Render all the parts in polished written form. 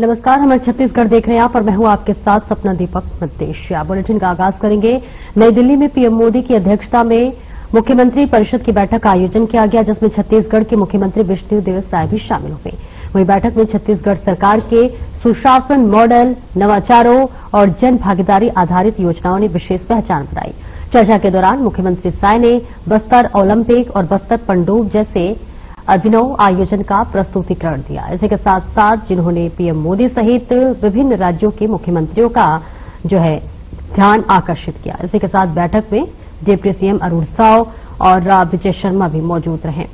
नमस्कार, हमारे छत्तीसगढ़ देख रहे हैं आप और मैं हूं आपके साथ सपना दीपक मद्देशिया। बुलेटिन का आगाज करेंगे। नई दिल्ली में पीएम मोदी की अध्यक्षता में मुख्यमंत्री परिषद की बैठक का आयोजन किया गया, जिसमें छत्तीसगढ़ के मुख्यमंत्री विष्णुदेव साय भी शामिल हुए। वहीं बैठक में छत्तीसगढ़ सरकार के सुशासन मॉडल, नवाचारों और जन भागीदारी आधारित योजनाओं ने विशेष पहचान बनाई। चर्चा के दौरान मुख्यमंत्री साय ने बस्तर ओलंपिक और बस्तर पनडुब्बी जैसे अभिनव आयोजन का प्रस्तुतिकरण दिया। इसी के साथ साथ जिन्होंने पीएम मोदी सहित विभिन्न राज्यों के मुख्यमंत्रियों का ध्यान आकर्षित किया। इसी के साथ बैठक में डिप्टी सीएम अरुण साव और विजय शर्मा भी मौजूद रहे।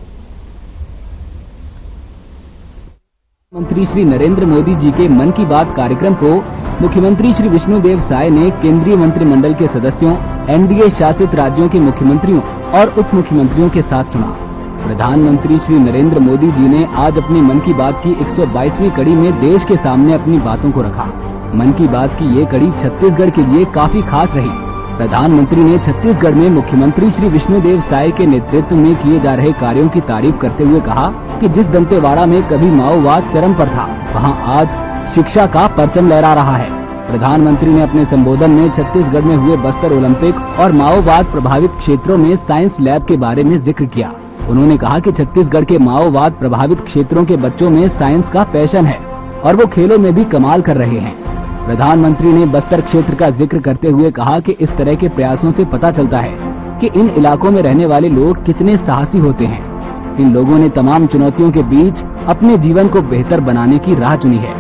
मंत्री श्री नरेंद्र मोदी जी के मन की बात कार्यक्रम को मुख्यमंत्री श्री विष्णुदेव साय ने केंद्रीय मंत्रिमंडल के सदस्यों, एनडीए शासित राज्यों के मुख्यमंत्रियों और उप मुख्यमंत्रियों के साथ सुना। प्रधानमंत्री श्री नरेंद्र मोदी जी ने आज अपनी मन की बात की 122वीं कड़ी में देश के सामने अपनी बातों को रखा। मन की बात की ये कड़ी छत्तीसगढ़ के लिए काफी खास रही। प्रधानमंत्री ने छत्तीसगढ़ में मुख्यमंत्री श्री विष्णुदेव साय के नेतृत्व में किए जा रहे कार्यों की तारीफ करते हुए कहा कि जिस दंतेवाड़ा में कभी माओवाद चरम पर था, वहां आज शिक्षा का परचम लहरा रहा है। प्रधानमंत्री ने अपने संबोधन में छत्तीसगढ़ में हुए बस्तर ओलंपिक और माओवाद प्रभावित क्षेत्रों में साइंस लैब के बारे में जिक्र किया। उन्होंने कहा कि छत्तीसगढ़ के माओवाद प्रभावित क्षेत्रों के बच्चों में साइंस का पैशन है और वो खेलों में भी कमाल कर रहे हैं। प्रधानमंत्री ने बस्तर क्षेत्र का जिक्र करते हुए कहा कि इस तरह के प्रयासों से पता चलता है कि इन इलाकों में रहने वाले लोग कितने साहसी होते हैं। इन लोगों ने तमाम चुनौतियों के बीच अपने जीवन को बेहतर बनाने की राह चुनी है।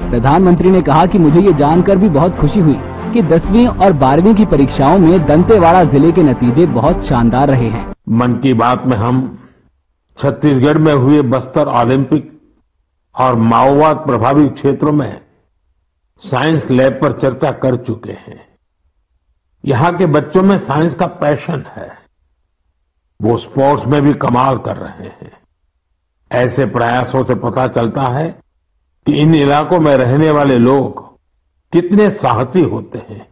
प्रधानमंत्री ने कहा कि मुझे ये जानकर भी बहुत खुशी हुई कि 10वीं और 12वीं की परीक्षाओं में दंतेवाड़ा जिले के नतीजे बहुत शानदार रहे हैं। मन की बात में हम छत्तीसगढ़ में हुए बस्तर ओलंपिक और माओवाद प्रभावित क्षेत्रों में साइंस लैब पर चर्चा कर चुके हैं। यहाँ के बच्चों में साइंस का पैशन है, वो स्पोर्ट्स में भी कमाल कर रहे हैं। ऐसे प्रयासों से पता चलता है कि इन इलाकों में रहने वाले लोग कितने साहसी होते हैं।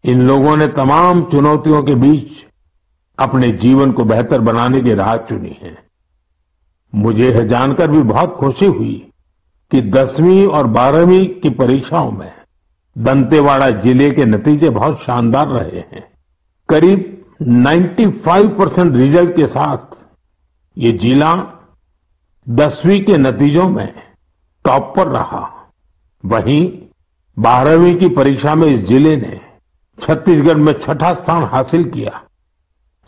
इन लोगों ने तमाम चुनौतियों के बीच अपने जीवन को बेहतर बनाने की राह चुनी है। मुझे यह जानकर भी बहुत खुशी हुई कि 10वीं और 12वीं की परीक्षाओं में दंतेवाड़ा जिले के नतीजे बहुत शानदार रहे हैं। करीब 95% रिजल्ट के साथ ये जिला 10वीं के नतीजों में टॉप पर रहा। वहीं 12वीं की परीक्षा में इस जिले ने छत्तीसगढ़ में 6ठा स्थान हासिल किया।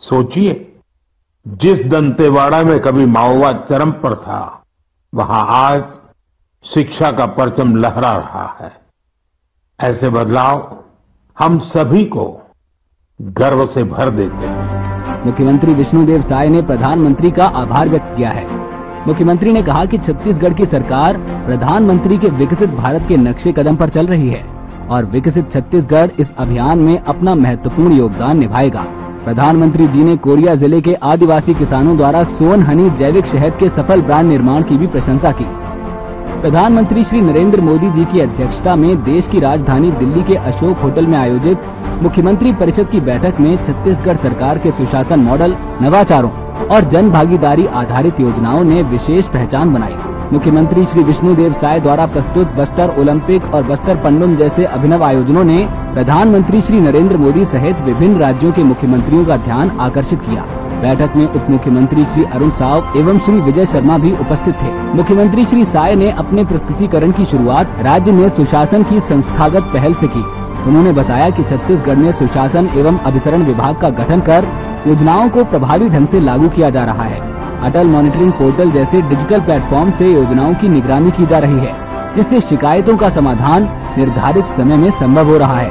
सोचिए, जिस दंतेवाड़ा में कभी माओवाद चरम पर था, वहां आज शिक्षा का परचम लहरा रहा है। ऐसे बदलाव हम सभी को गर्व से भर देते हैं। मुख्यमंत्री विष्णुदेव साय ने प्रधानमंत्री का आभार व्यक्त किया है। मुख्यमंत्री ने कहा कि छत्तीसगढ़ की सरकार प्रधानमंत्री के विकसित भारत के नक्शे कदम पर चल रही है और विकसित छत्तीसगढ़ इस अभियान में अपना महत्वपूर्ण योगदान निभाएगा। प्रधानमंत्री जी ने कोरिया जिले के आदिवासी किसानों द्वारा सोन हनी जैविक शहद के सफल ब्रांड निर्माण की भी प्रशंसा की। प्रधानमंत्री श्री नरेंद्र मोदी जी की अध्यक्षता में देश की राजधानी दिल्ली के अशोक होटल में आयोजित मुख्यमंत्री परिषद की बैठक में छत्तीसगढ़ सरकार के सुशासन मॉडल, नवाचारों और जन भागीदारी आधारित योजनाओं ने विशेष पहचान बनाई। मुख्यमंत्री श्री विष्णुदेव साय द्वारा प्रस्तुत बस्तर ओलंपिक और बस्तर पनडुब्बी जैसे अभिनव आयोजनों ने प्रधानमंत्री श्री नरेंद्र मोदी सहित विभिन्न राज्यों के मुख्यमंत्रियों का ध्यान आकर्षित किया। बैठक में उप मुख्यमंत्री श्री अरुण साव एवं श्री विजय शर्मा भी उपस्थित थे। मुख्यमंत्री श्री साय ने अपने प्रस्तुतिकरण की शुरुआत राज्य में सुशासन की संस्थागत पहल से की। उन्होंने बताया कि छत्तीसगढ़ में सुशासन एवं अभिसरण विभाग का गठन कर योजनाओं को प्रभावी ढंग से लागू किया जा रहा है। अटल मॉनिटरिंग पोर्टल जैसे डिजिटल प्लेटफॉर्म से योजनाओं की निगरानी की जा रही है, जिससे शिकायतों का समाधान निर्धारित समय में संभव हो रहा है।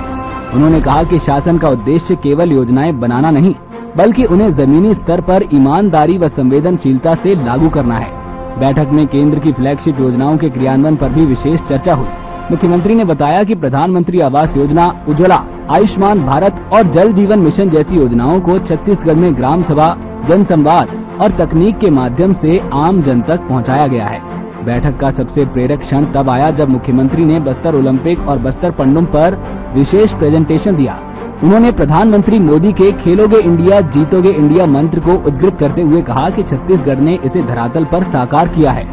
उन्होंने कहा कि शासन का उद्देश्य केवल योजनाएं बनाना नहीं, बल्कि उन्हें जमीनी स्तर पर ईमानदारी व संवेदनशीलता से लागू करना है। बैठक में केंद्र की फ्लैगशिप योजनाओं के क्रियान्वयन पर भी विशेष चर्चा हुई। मुख्यमंत्री ने बताया कि प्रधानमंत्री आवास योजना, उज्ज्वला, आयुष्मान भारत और जल जीवन मिशन जैसी योजनाओं को छत्तीसगढ़ में ग्राम सभा, जन संवाद और तकनीक के माध्यम से आम जन तक पहुंचाया गया है। बैठक का सबसे प्रेरक क्षण तब आया जब मुख्यमंत्री ने बस्तर ओलंपिक और बस्तर पनडुब्बी पर विशेष प्रेजेंटेशन दिया। उन्होंने प्रधानमंत्री मोदी के खेलोगे इंडिया जीतोगे इंडिया मंत्र को उद्धृत करते हुए कहा कि छत्तीसगढ़ ने इसे धरातल पर साकार किया है।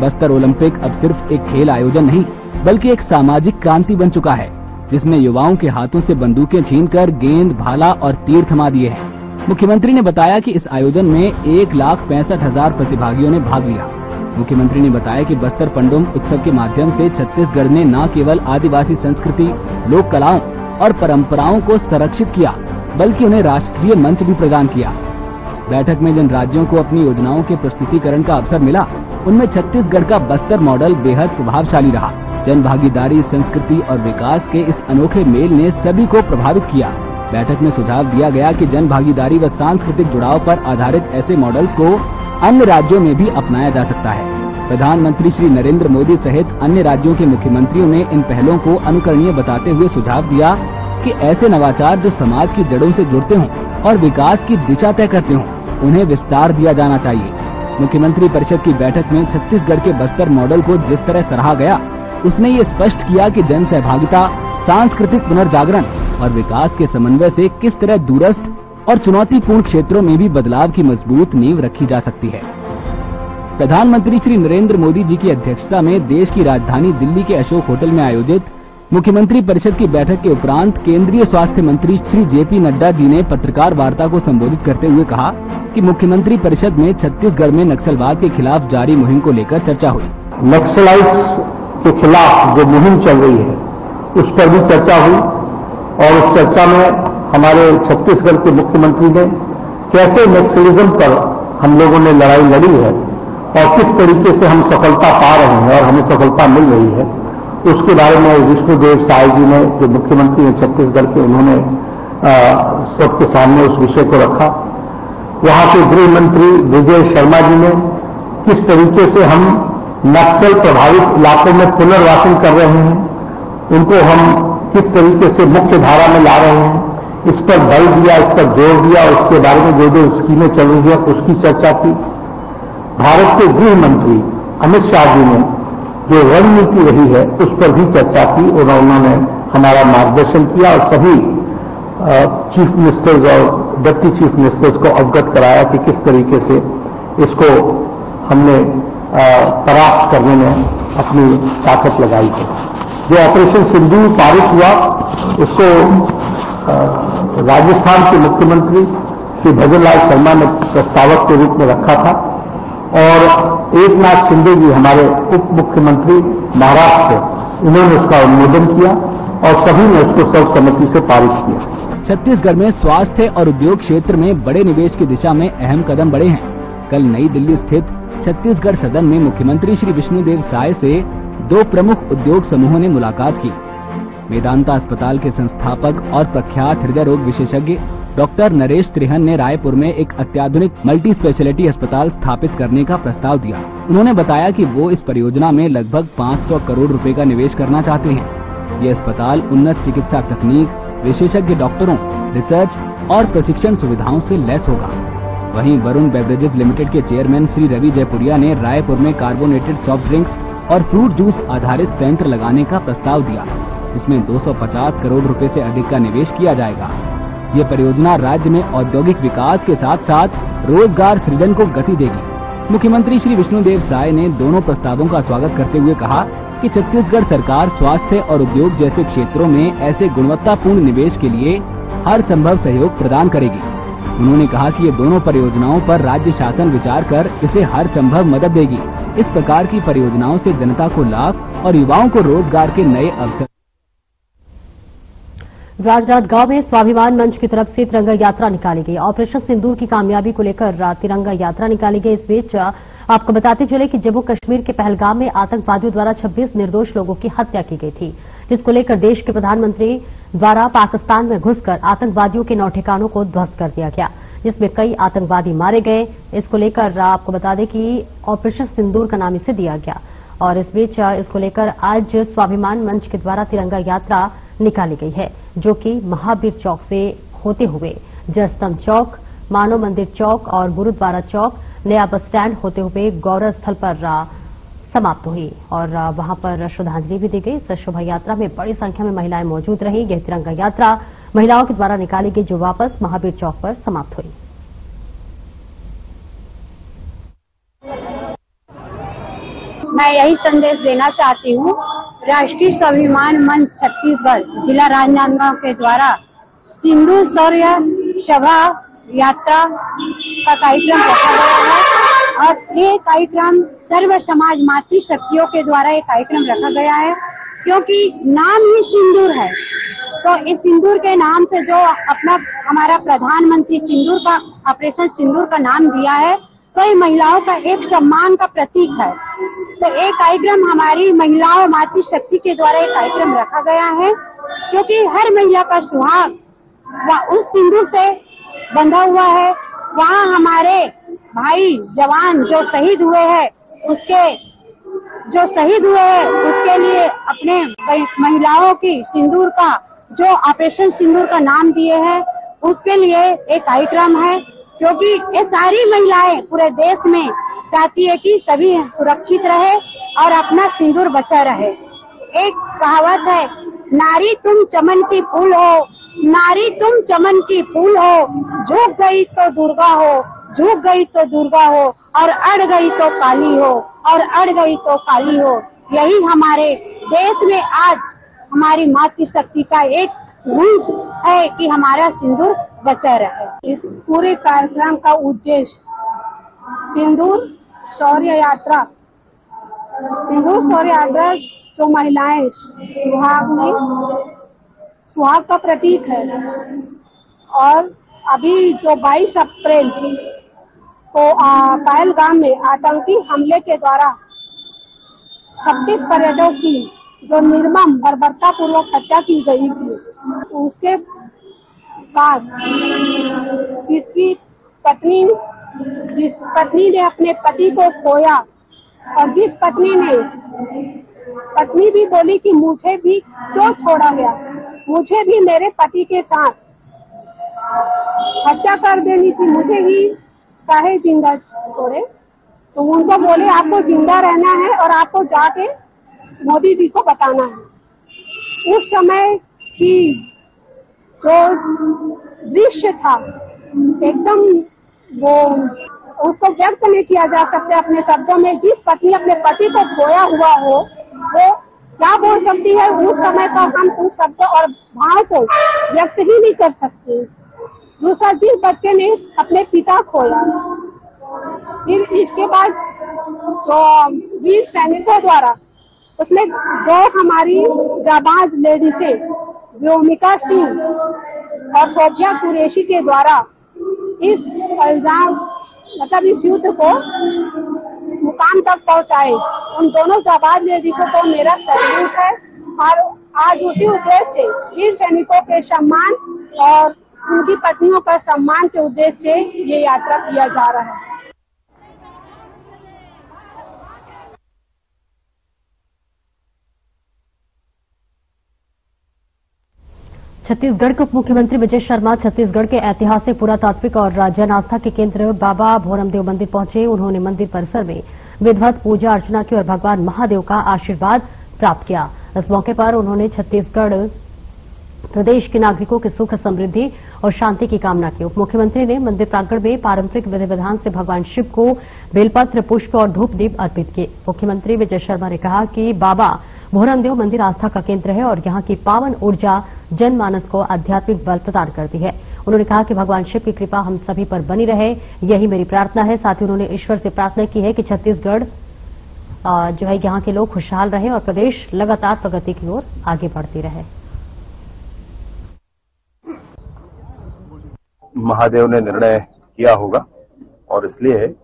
बस्तर ओलंपिक अब सिर्फ एक खेल आयोजन नहीं, बल्कि एक सामाजिक क्रांति बन चुका है, जिसने युवाओं के हाथों से बंदूकें छीनकर गेंद, भाला और तीर थमा दिए हैं। मुख्यमंत्री ने बताया कि इस आयोजन में 1,65,000 प्रतिभागियों ने भाग लिया। मुख्यमंत्री ने बताया कि बस्तर पंडुम उत्सव के माध्यम से छत्तीसगढ़ ने न केवल आदिवासी संस्कृति, लोक कलाओं और परंपराओं को संरक्षित किया, बल्कि उन्हें राष्ट्रीय मंच भी प्रदान किया। बैठक में जिन राज्यों को अपनी योजनाओं के प्रस्तुतिकरण का अवसर मिला, उनमें छत्तीसगढ़ का बस्तर मॉडल बेहद प्रभावशाली रहा। जन भागीदारी, संस्कृति और विकास के इस अनोखे मेल ने सभी को प्रभावित किया। बैठक में सुझाव दिया गया कि जन भागीदारी व सांस्कृतिक जुड़ाव पर आधारित ऐसे मॉडल्स को अन्य राज्यों में भी अपनाया जा सकता है। प्रधानमंत्री श्री नरेंद्र मोदी सहित अन्य राज्यों के मुख्यमंत्रियों ने इन पहलों को अनुकरणीय बताते हुए सुझाव दिया कि ऐसे नवाचार जो समाज की जड़ों से जुड़ते हों और विकास की दिशा तय करते हों, उन्हें विस्तार दिया जाना चाहिए। मुख्यमंत्री परिषद की बैठक में छत्तीसगढ़ के बस्तर मॉडल को जिस तरह सराहा गया, उसने ये स्पष्ट किया कि जन सहभागिता, सांस्कृतिक पुनर्जागरण और विकास के समन्वय से किस तरह दूरस्थ और चुनौतीपूर्ण क्षेत्रों में भी बदलाव की मजबूत नींव रखी जा सकती है। प्रधानमंत्री श्री नरेंद्र मोदी जी की अध्यक्षता में देश की राजधानी दिल्ली के अशोक होटल में आयोजित मुख्यमंत्री परिषद की बैठक के उपरांत केंद्रीय स्वास्थ्य मंत्री श्री जेपी नड्डा जी ने पत्रकार वार्ता को संबोधित करते हुए कहा कि मुख्यमंत्री परिषद में छत्तीसगढ़ में नक्सलवाद के खिलाफ जारी मुहिम को लेकर चर्चा हुई। नक्सलाइट्स के खिलाफ जो मुहिम चल रही है, उस पर भी चर्चा हुई और उस चर्चा में हमारे छत्तीसगढ़ के मुख्यमंत्री ने कैसे नक्सलिज्म पर हम लोगों ने लड़ाई लड़ी है और किस तरीके से हम सफलता पा रहे हैं और हमें सफलता मिल रही है, उसके बारे में विष्णुदेव साय जी ने, जो मुख्यमंत्री हैं छत्तीसगढ़ के, उन्होंने सबके सामने उस विषय को रखा। वहां के गृह मंत्री विजय शर्मा जी ने किस तरीके से हम नक्सल प्रभावित इलाकों में पुनर्वासन कर रहे हैं, उनको हम किस तरीके से मुख्य धारा में ला रहे हैं, इस पर बल दिया, इस पर जोर दिया। उसके बारे में जो स्कीमें चल रही है उसकी चर्चा की। भारत के गृह मंत्री अमित शाह जी ने जो रणनीति रही है उस पर भी चर्चा की और उन्होंने हमारा मार्गदर्शन किया और सभी चीफ मिनिस्टर्स और डिप्टी चीफ मिनिस्टर्स को अवगत कराया कि किस तरीके से इसको हमने परास्त करने में अपनी ताकत लगाई है। जो ऑपरेशन सिंदूर पारित हुआ, उसको राजस्थान के मुख्यमंत्री श्री भजनलाल शर्मा ने प्रस्तावक के रूप में रखा था और एकनाथ शिंदे जी हमारे उप मुख्यमंत्री महाराष्ट्र, इन्होंने उसका अनुमोदन किया और सभी ने उसको सर्वसम्मति से पारित किया। छत्तीसगढ़ में स्वास्थ्य और उद्योग क्षेत्र में बड़े निवेश की दिशा में अहम कदम बढ़े हैं। कल नई दिल्ली स्थित छत्तीसगढ़ सदन में मुख्यमंत्री श्री विष्णुदेव साय से 2 प्रमुख उद्योग समूहों ने मुलाकात की। वेदांता अस्पताल के संस्थापक और प्रख्यात हृदय रोग विशेषज्ञ डॉक्टर नरेश त्रिहन ने रायपुर में एक अत्याधुनिक मल्टी स्पेशलिटी अस्पताल स्थापित करने का प्रस्ताव दिया। उन्होंने बताया कि वो इस परियोजना में लगभग 500 करोड़ रुपए का निवेश करना चाहते हैं। ये अस्पताल उन्नत चिकित्सा तकनीक, विशेषज्ञ डॉक्टरों, रिसर्च और प्रशिक्षण सुविधाओं से लैस होगा। वहीं वरुण बेवरेजेस लिमिटेड के चेयरमैन श्री रवि जयपुरिया ने रायपुर में कार्बोनेटेड सॉफ्ट ड्रिंक्स और फ्रूट जूस आधारित संयंत्र लगाने का प्रस्ताव दिया। इसमें 250 करोड़ रुपए से अधिक का निवेश किया जाएगा। ये परियोजना राज्य में औद्योगिक विकास के साथ साथ रोजगार सृजन को गति देगी। मुख्यमंत्री श्री विष्णुदेव साय ने दोनों प्रस्तावों का स्वागत करते हुए कहा कि छत्तीसगढ़ सरकार स्वास्थ्य और उद्योग जैसे क्षेत्रों में ऐसे गुणवत्तापूर्ण निवेश के लिए हर संभव सहयोग प्रदान करेगी। उन्होंने कहा कि ये दोनों परियोजनाओं पर राज्य शासन विचार कर इसे हर संभव मदद देगी। इस प्रकार की परियोजनाओं से जनता को लाभ और युवाओं को रोजगार के नए अवसर। राजनांदगांव में स्वाभिमान मंच की तरफ से तिरंगा यात्रा निकाली गई। ऑपरेशन सिंदूर की कामयाबी को लेकर तिरंगा यात्रा निकाली गई। इस बीच आपको बताते चले कि जम्मू कश्मीर के पहलगाम में आतंकवादियों द्वारा 26 निर्दोष लोगों की हत्या की गई थी, जिसको लेकर देश के प्रधानमंत्री द्वारा पाकिस्तान में घुसकर आतंकवादियों के 9 ठिकानों को ध्वस्त कर दिया गया, जिसमें कई आतंकवादी मारे गए। इसको लेकर आपको बता दें कि ऑपरेशन सिंदूर का नाम इसे दिया गया। और इस बीच इसको लेकर आज स्वाभिमान मंच के द्वारा तिरंगा यात्रा निकाली गई है, जो कि महावीर चौक से होते हुए जयस्तंभ चौक, मानव मंदिर चौक और गुरुद्वारा चौक, नया बस स्टैंड होते हुए गौरव स्थल पर समाप्त हुई और वहां पर श्रद्धांजलि भी दी गई। इस शोभा यात्रा में बड़ी संख्या में महिलाएं मौजूद रही। यह तिरंगा यात्रा महिलाओं के द्वारा निकाली गई, जो वापस महावीर चौक पर समाप्त हुई। मैं यही संदेश देना चाहती हूँ राष्ट्रीय स्वाभिमान मंच छत्तीसगढ़ जिला राजनांदगांव के द्वारा सिंदूर शौर्य सभा यात्रा का कार्यक्रम रखा गया है और ये कार्यक्रम सर्व समाज मातृ शक्तियों के द्वारा ये कार्यक्रम रखा गया है, क्योंकि नाम ही सिंदूर है। तो इस सिंदूर के नाम से जो अपना हमारा प्रधानमंत्री सिंदूर का ऑपरेशन सिंदूर का नाम दिया है, तो ये महिलाओं का एक सम्मान का प्रतीक है। तो एक कार्यक्रम हमारी महिलाओं मातृ शक्ति के द्वारा एक कार्यक्रम रखा गया है, क्योंकि हर महिला का सुहाग उस सिंदूर से बंधा हुआ है। वहाँ हमारे भाई जवान जो शहीद हुए हैं उसके लिए अपने महिलाओं की सिंदूर का जो ऑपरेशन सिंदूर का नाम दिए हैं, उसके लिए एक कार्यक्रम है, क्योंकि ये सारी महिलाएं पूरे देश में चाहती है कि सभी सुरक्षित रहे और अपना सिंदूर बचा रहे। एक कहावत है, नारी तुम चमन की फूल हो, नारी तुम चमन की फूल हो, झुक गई तो दुर्गा हो, झुक गई तो दुर्गा हो, और अड़ गई तो काली हो, और अड़ गई तो काली हो। यही हमारे देश में आज हमारी मातृ शक्ति का एक गुण है कि हमारा सिंदूर बचा रहे। इस पूरे कार्यक्रम का उद्देश्य सिंदूर शौर्य यात्रा जो महिलाएं सुहाग का प्रतीक है, और अभी जो 22 अप्रैल को पहलगाम में आतंकी हमले के द्वारा 26 पर्यटकों की जो निर्मम बर्बरता पूर्वक हत्या की गई थी, उसके बाद जिस पत्नी ने अपने पति को खोया, और जिस पत्नी भी बोली कि मुझे भी क्यों छोड़ा गया, मुझे भी मेरे पति के साथ हत्या कर देनी थी, मुझे ही काहे जिंदा छोड़े। तो उनको बोले आपको जिंदा रहना है और आपको जाके मोदी जी को बताना है। उस समय की जो दृश्य था एकदम वो उसको व्यक्त नहीं किया जा सकता अपने शब्दों में। जिस पत्नी अपने पति को खोया हुआ हो वो क्या बोल सकती है, उस समय का हम उस शब्द और भाव को व्यक्त ही नहीं कर सकते। दूसरा, जिस बच्चे ने अपने पिता खोया, फिर इसके बाद जो वीर सैनिकों द्वारा उसमें दो हमारी जाबाज लेडीसें व्योमिका सिंह और सोफिया कुरैशी के द्वारा इस युद्ध को मुकाम तक पहुंचाए, उन दोनों जाबाज लेडीजों को मेरा सैल्यूट है। और आज उसी उद्देश्य से वीर सैनिकों के सम्मान और उनकी पत्नियों का सम्मान के उद्देश्य से ये यात्रा किया जा रहा है। छत्तीसगढ़ के उप मुख्यमंत्री विजय शर्मा छत्तीसगढ़ के ऐतिहासिक पुरातात्विक और जन आस्था के केंद्र बाबा भोरमदेव मंदिर पहुंचे। उन्होंने मंदिर परिसर में विधिवत पूजा अर्चना की और भगवान महादेव का आशीर्वाद प्राप्त किया। इस मौके पर उन्होंने छत्तीसगढ़ प्रदेश के नागरिकों की सुख समृद्धि और शांति की कामना की। उप मुख्यमंत्री ने मंदिर प्रांगण में पारंपरिक विधि विधान से भगवान शिव को बेलपत्र, पुष्प और धूप दीप अर्पित किए। मुख्यमंत्री विजय शर्मा ने कहा कि बाबा भोरमदेव मंदिर आस्था का केंद्र है और यहां की पावन ऊर्जा जनमानस को आध्यात्मिक बल प्रदान करती है। उन्होंने कहा कि भगवान शिव की कृपा हम सभी पर बनी रहे, यही मेरी प्रार्थना है। साथ ही उन्होंने ईश्वर से प्रार्थना की है कि छत्तीसगढ़ जो है यहां के लोग खुशहाल रहे और प्रदेश लगातार प्रगति की ओर आगे बढ़ती रहे। महादेव ने निर्णय किया होगा और इसलिए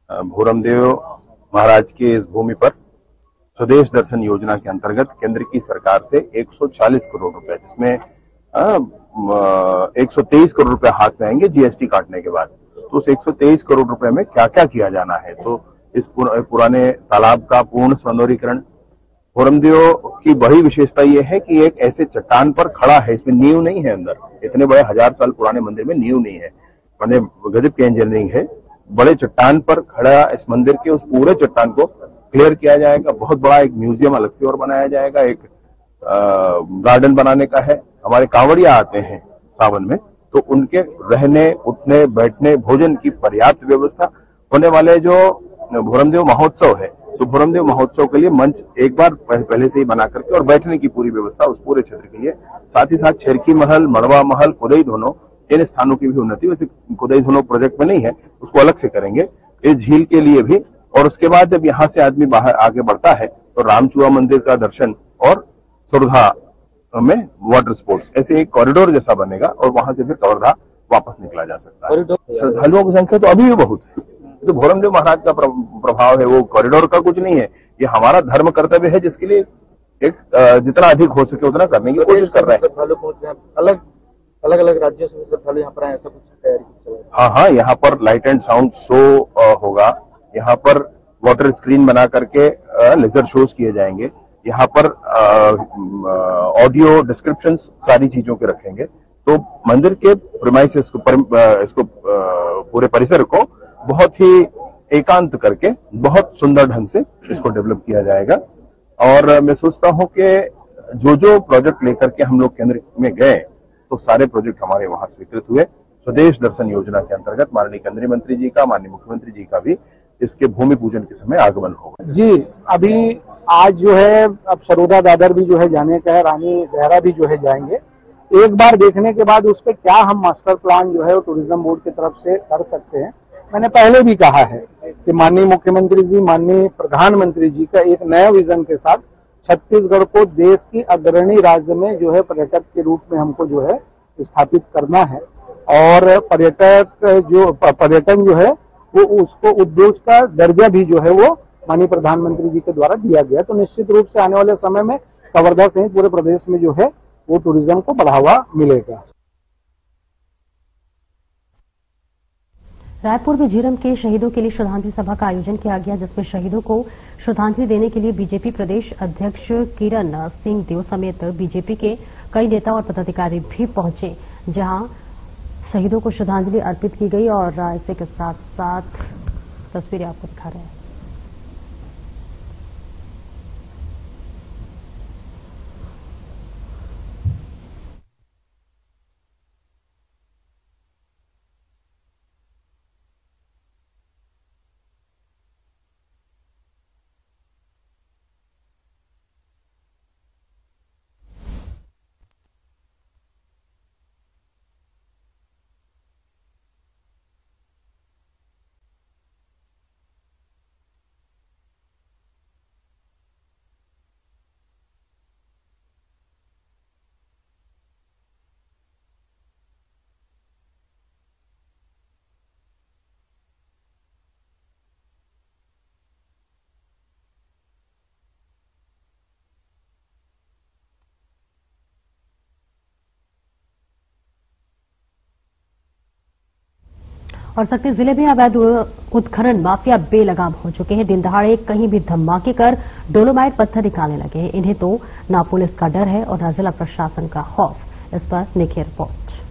भोरमदेव महाराज की इस भूमि पर स्वदेश दर्शन योजना के अंतर्गत केंद्र की सरकार से 140 करोड़ रुपए, जिसमें 123 करोड़ रुपए हाथ में आएंगे जीएसटी काटने के बाद। तो उस 123 करोड़ रुपए में क्या क्या किया जाना है, तो इस पुराने तालाब का पूर्ण सौंदर्यीकरण। भोरमदेव की बड़ी विशेषता यह है कि एक ऐसे चट्टान पर खड़ा है, इसमें नींव नहीं है अंदर। इतने बड़े 1000 साल पुराने मंदिर में नींव नहीं है, मैंने गजब की इंजीनियरिंग है। बड़े चट्टान पर खड़ा इस मंदिर के उस पूरे चट्टान को क्लियर किया जाएगा। बहुत बड़ा एक म्यूजियम अलग से और बनाया जाएगा, एक गार्डन बनाने का है। हमारे कांवड़िया आते हैं सावन में, तो उनके रहने, उठने, बैठने, भोजन की पर्याप्त व्यवस्था। होने वाले जो भोरमदेव महोत्सव है तो भोरमदेव महोत्सव के लिए मंच एक बार पहले से ही बना करके और बैठने की पूरी व्यवस्था उस पूरे क्षेत्र के लिए, साथ ही साथ छेरकी महल, मड़वा महल, कुदई धोनो, इन स्थानों की भी उन्नति, वैसे कुदई धोनो प्रोजेक्ट में नहीं है, उसको अलग से करेंगे इस झील के लिए भी। और उसके बाद जब यहाँ से आदमी बाहर आगे बढ़ता है तो रामचुआ मंदिर का दर्शन और सुरधा में वाटर स्पोर्ट्स, ऐसे एक कॉरिडोर जैसा बनेगा और वहां से फिर कवर्धा वापस निकला जा सकता है। श्रद्धालुओं की संख्या तो अभी भी बहुत है, तो भोरमदेव महाराज का प्रभाव है, वो कॉरिडोर का कुछ नहीं है, ये हमारा धर्म कर्तव्य है जिसके लिए एक जितना अधिक हो सके उतना करने की कोशिश कर रहे हैं। श्रद्धालु पहुंच रहे हैं, अलग अलग राज्यों से श्रद्धालु यहाँ पर आए, ऐसा कुछ तैयारी चल रही है? हाँ, यहाँ पर लाइट एंड साउंड शो होगा, यहाँ पर वाटर स्क्रीन बना करके लेजर शोज किए जाएंगे, यहाँ पर ऑडियो डिस्क्रिप्शंस सारी चीजों के रखेंगे। तो मंदिर के प्रीमाइसेस को इसको पूरे परिसर को बहुत ही एकांत करके बहुत सुंदर ढंग से इसको डेवलप किया जाएगा। और मैं सोचता हूं कि जो प्रोजेक्ट लेकर के हम लोग केंद्र में गए तो सारे प्रोजेक्ट हमारे वहां स्वीकृत हुए। स्वदेश दर्शन योजना के अंतर्गत माननीय केंद्रीय मंत्री जी का, माननीय मुख्यमंत्री जी का भी इसके भूमि पूजन के समय आगमन होगा। जी, अभी आज जो है अब सरोदा दादर भी जो है जाने का है, रानी देहरा भी जो है जाएंगे। एक बार देखने के बाद उस पर क्या हम मास्टर प्लान जो है वो टूरिज्म बोर्ड की तरफ से कर सकते हैं। मैंने पहले भी कहा है कि माननीय मुख्यमंत्री जी, माननीय प्रधानमंत्री जी का एक नया विजन के साथ छत्तीसगढ़ को देश की अग्रणी राज्य में जो है पर्यटक के रूप में हमको जो है स्थापित करना है। और पर्यटन जो है वो उसको उद्योग का दर्जा भी जो है वो माननीय प्रधानमंत्री जी के द्वारा दिया गया। तो निश्चित रूप से आने वाले समय में कवर्धा सहित पूरे प्रदेश में जो है वो टूरिज्म को बढ़ावा मिलेगा। रायपुर में झीरम के शहीदों के लिए श्रद्धांजलि सभा का आयोजन किया गया, जिसमें शहीदों को श्रद्धांजलि देने के लिए बीजेपी प्रदेश अध्यक्ष किरण सिंह देव समेत बीजेपी के कई नेता और पदाधिकारी भी पहुंचे, जहां शहीदों को श्रद्धांजलि अर्पित की गई। और इसी के साथ साथ तस्वीरें आपको दिखा रहे हैं। और सकती जिले में अवैध उत्खनन माफिया बेलगाम हो चुके हैं। दिन दहाड़े कहीं भी धमाके कर डोलोमाइट पत्थर निकालने लगे हैं। इन्हें तो ना पुलिस का डर है और ना जिला प्रशासन का खौफ। इस पर निखिल रिपोर्ट।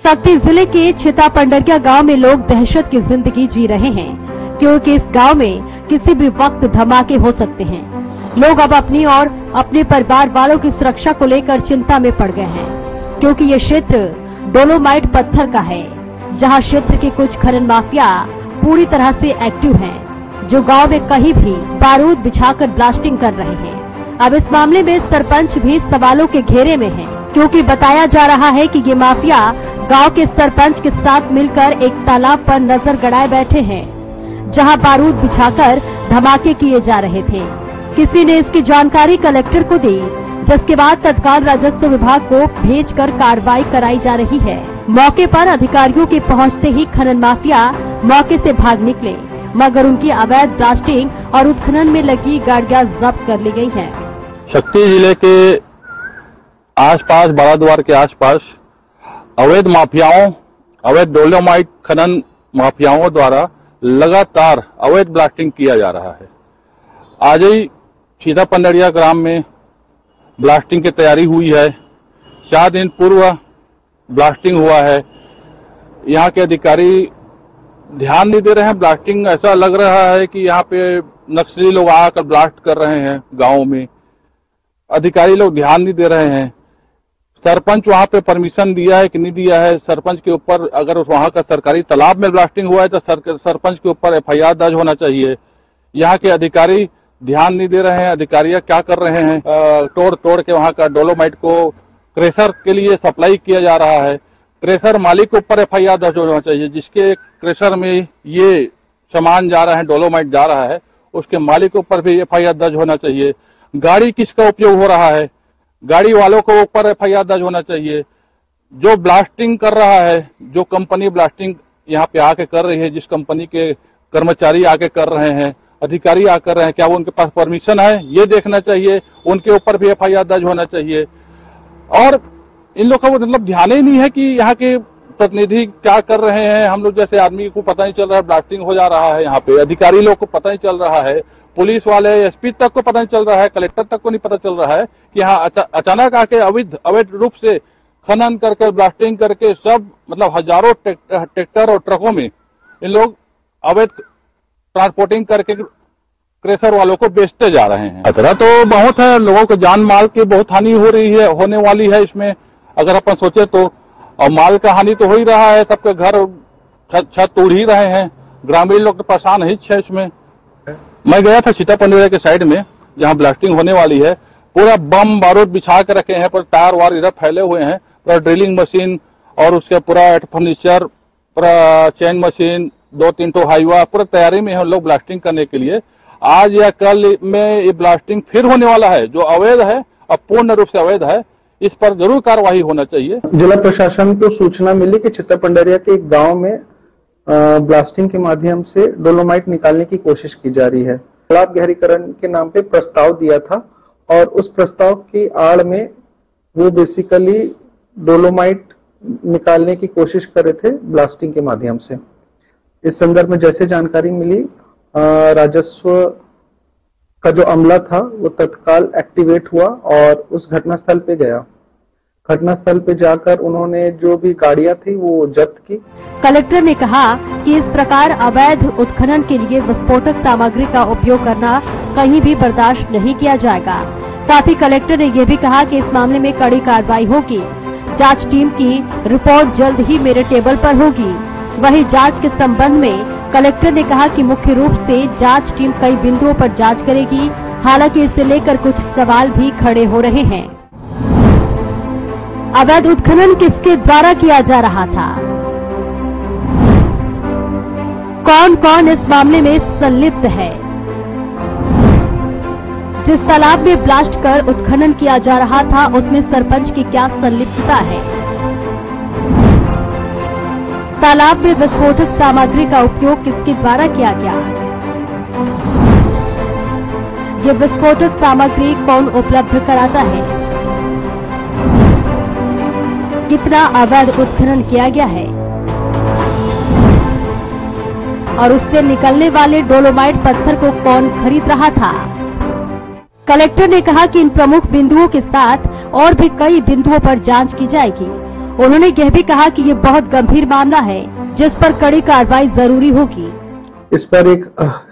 सकती जिले के छिता पंडरिया गांव में लोग दहशत की जिंदगी जी रहे हैं, क्योंकि इस गांव में किसी भी वक्त धमाके हो सकते हैं। लोग अब अपनी और अपने परिवार वालों की सुरक्षा को लेकर चिंता में पड़ गए हैं, क्योंकि ये क्षेत्र डोलोमाइट पत्थर का है, जहां क्षेत्र के कुछ खनन माफिया पूरी तरह से एक्टिव हैं, जो गांव में कहीं भी बारूद बिछाकर ब्लास्टिंग कर रहे हैं। अब इस मामले में सरपंच भी सवालों के घेरे में है, क्योंकि बताया जा रहा है कि ये माफिया गांव के सरपंच के साथ मिलकर एक तालाब पर नजर गड़ाए बैठे हैं, जहां बारूद बिछाकर धमाके किए जा रहे थे। किसी ने इसकी जानकारी कलेक्टर को दी, जिसके बाद तत्काल राजस्व विभाग को भेजकर कार्रवाई कराई जा रही है। मौके पर अधिकारियों के पहुंचते ही खनन माफिया मौके से भाग निकले, मगर उनकी अवैध ब्लास्टिंग और उत्खनन में लगी गाड़ियां जब्त कर ली गई हैं। शक्ति जिले के आसपास, बाराद्वार के आसपास अवैध माफियाओं, अवैध डोलोमाइट खनन माफियाओं द्वारा लगातार अवैध ब्लास्टिंग किया जा रहा है। आज ही छिता पंडरिया ग्राम में ब्लास्टिंग की तैयारी हुई है। 4 दिन पूर्व ब्लास्टिंग हुआ है। यहाँ के अधिकारी ध्यान नहीं दे रहे हैं। ब्लास्टिंग ऐसा लग रहा है कि यहाँ पे नक्सली लोग आकर ब्लास्ट कर रहे हैं गाँव में, अधिकारी लोग ध्यान नहीं दे रहे हैं। सरपंच वहां पे परमिशन दिया है कि नहीं दिया है, सरपंच के ऊपर अगर वहां का सरकारी तालाब में ब्लास्टिंग हुआ है तो सरपंच के ऊपर FIR दर्ज होना चाहिए। यहाँ के अधिकारी ध्यान नहीं दे रहे हैं। अधिकारी क्या कर रहे हैं, तोड़ के वहां का डोलोमाइट को क्रेशर के लिए सप्लाई किया जा रहा है। क्रेशर मालिक के ऊपर FIR दर्ज होना चाहिए। जिसके क्रेशर में ये सामान जा रहा है, डोलोमाइट जा रहा है, उसके मालिक के ऊपर भी FIR दर्ज होना चाहिए। गाड़ी किसका उपयोग हो रहा है, गाड़ी वालों के ऊपर FIR दर्ज होना चाहिए। जो ब्लास्टिंग कर रहा है, जो कंपनी ब्लास्टिंग यहाँ पे आके कर रही है, जिस कंपनी के कर्मचारी आके कर रहे हैं, अधिकारी आकर रहे हैं, क्या वो उनके पास परमिशन है, ये देखना चाहिए। उनके ऊपर भी FIR दर्ज होना चाहिए। और इन लोगों को मतलब ध्यान ही नहीं है कि यहाँ के प्रतिनिधि क्या कर रहे हैं। हम लोग जैसे आदमी को पता नहीं चल रहा है, ब्लास्टिंग हो जा रहा है यहाँ पे, अधिकारी लोग को पता नहीं चल रहा है, पुलिस वाले SP तक को पता नहीं चल रहा है, कलेक्टर तक को नहीं पता चल रहा है कि यहाँ अचानक आके अवैध रूप से खनन करके ब्लास्टिंग करके सब मतलब हजारों ट्रैक्टर और ट्रकों में इन लोग अवैध ट्रांसपोर्टिंग करके क्रेशर वालों को बेचते जा रहे हैं। खतरा तो बहुत है, लोगों को जान माल की बहुत हानि हो रही है, होने वाली है इसमें अगर अपन सोचे तो। और माल का हानि तो हो ही रहा है, सबके घर छत तोड़ ही रहे हैं, ग्रामीण लोग तो परेशान ही है इसमें। मैं गया था सीता पंडेरा के साइड में जहाँ ब्लास्टिंग होने वाली है, पूरा बम बारूद बिछा के रखे हैं, पर टायर वार इधर फैले हुए हैं, पूरा ड्रिलिंग मशीन और उसके पूरा फर्नीचर, पूरा चेन मशीन, 2-3 तो हाईवा, पूरा तैयारी में है लोग ब्लास्टिंग करने के लिए। आज या कल में ये ब्लास्टिंग फिर होने वाला है, जो अवैध है और पूर्ण रूप से अवैध है, इस पर जरूर कार्रवाई होना चाहिए। जिला प्रशासन को सूचना मिली कि चित्ता पंडेरिया के एक गांव में ब्लास्टिंग के माध्यम से डोलोमाइट निकालने की कोशिश की जा रही है। तालाब गहरीकरण के नाम पे प्रस्ताव दिया था और उस प्रस्ताव की आड़ में वो बेसिकली डोलोमाइट निकालने की कोशिश कर रहे थे ब्लास्टिंग के माध्यम से। इस संदर्भ में जैसे जानकारी मिली, राजस्व का जो अमला था वो तत्काल एक्टिवेट हुआ और उस घटनास्थल पे गया। घटनास्थल पे जाकर उन्होंने जो भी गाड़ियां थी वो जब्त की। कलेक्टर ने कहा कि इस प्रकार अवैध उत्खनन के लिए विस्फोटक सामग्री का उपयोग करना कहीं भी बर्दाश्त नहीं किया जाएगा। साथ ही कलेक्टर ने यह भी कहा कि इस मामले में कड़ी कार्रवाई होगी। जांच टीम की रिपोर्ट जल्द ही मेरे टेबल पर होगी। वहीं जांच के संबंध में कलेक्टर ने कहा कि मुख्य रूप से जांच टीम कई बिंदुओं पर जांच करेगी। हालांकि इसे लेकर कुछ सवाल भी खड़े हो रहे हैं। अवैध उत्खनन किसके द्वारा किया जा रहा था? कौन कौन इस मामले में संलिप्त है? जिस तालाब में ब्लास्ट कर उत्खनन किया जा रहा था उसमें सरपंच की क्या संलिप्तता है? तालाब में विस्फोटक सामग्री का उपयोग किसके द्वारा किया गया? ये विस्फोटक सामग्री कौन उपलब्ध कराता है? कितना अवैध उत्खनन किया गया है और उससे निकलने वाले डोलोमाइट पत्थर को कौन खरीद रहा था? कलेक्टर ने कहा कि इन प्रमुख बिंदुओं के साथ और भी कई बिंदुओं पर जांच की जाएगी। उन्होंने यह भी कहा कि ये बहुत गंभीर मामला है जिस पर कड़ी कार्रवाई जरूरी होगी। इस पर एक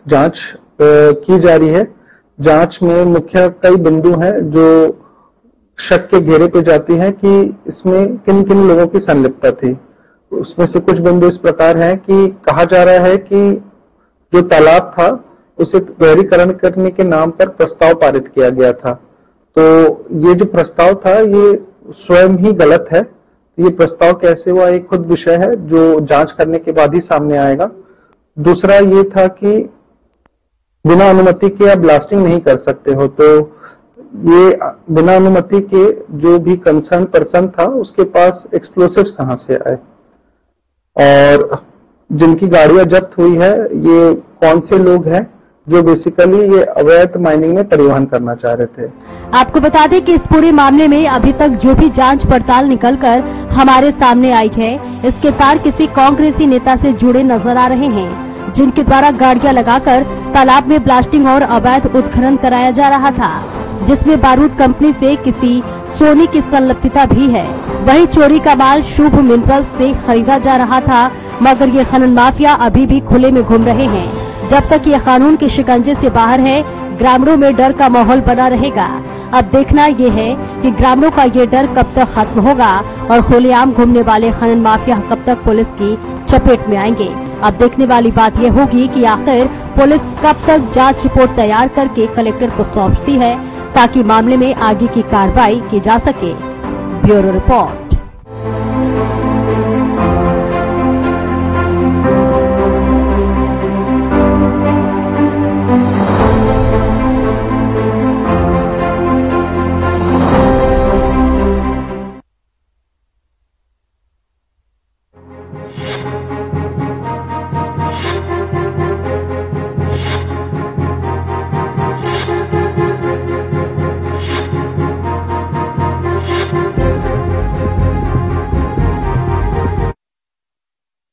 जांच की जा रही है। जांच में मुख्य कई बिंदु हैं जो शक के घेरे पे जाती हैं कि इसमें किन किन लोगों की संलिप्तता थी। उसमें से कुछ बिंदु इस प्रकार हैं कि कहा जा रहा है कि जो तालाब था उसे गहरीकरण करने के नाम पर प्रस्ताव पारित किया गया था। तो ये जो प्रस्ताव था ये स्वयं ही गलत है। ये प्रस्ताव कैसे हुआ एक खुद विषय है जो जांच करने के बाद ही सामने आएगा। दूसरा ये था कि बिना अनुमति के आप ब्लास्टिंग नहीं कर सकते हो, तो ये बिना अनुमति के जो भी कंसर्न पर्सन था उसके पास एक्सप्लोसिव्स कहां से आए और जिनकी गाड़ियां जब्त हुई है ये कौन से लोग हैं जो बेसिकली ये अवैध माइनिंग में परिवहन करना चाह रहे थे। आपको बता दें कि इस पूरे मामले में अभी तक जो भी जांच पड़ताल निकलकर हमारे सामने आई है इसके तार किसी कांग्रेसी नेता से जुड़े नजर आ रहे हैं जिनके द्वारा गाड़ियां लगाकर तालाब में ब्लास्टिंग और अवैध उत्खनन कराया जा रहा था, जिसमें बारूद कंपनी से किसी सोनी की संलिप्तता भी है। वहीं चोरी का माल शुभ मिनरल्स से खरीदा जा रहा था, मगर ये खनन माफिया अभी भी खुले में घूम रहे हैं। जब तक ये कानून के शिकंजे से बाहर है, ग्रामीणों में डर का माहौल बना रहेगा। अब देखना ये है कि ग्रामीणों का ये डर कब तक खत्म होगा और खुलेआम घूमने वाले खनन माफिया कब तक पुलिस की चपेट में आएंगे। अब देखने वाली बात यह होगी कि आखिर पुलिस कब तक जांच रिपोर्ट तैयार करके कलेक्टर को सौंपती है, ताकि मामले में आगे की कार्रवाई की जा सके। Bureau report.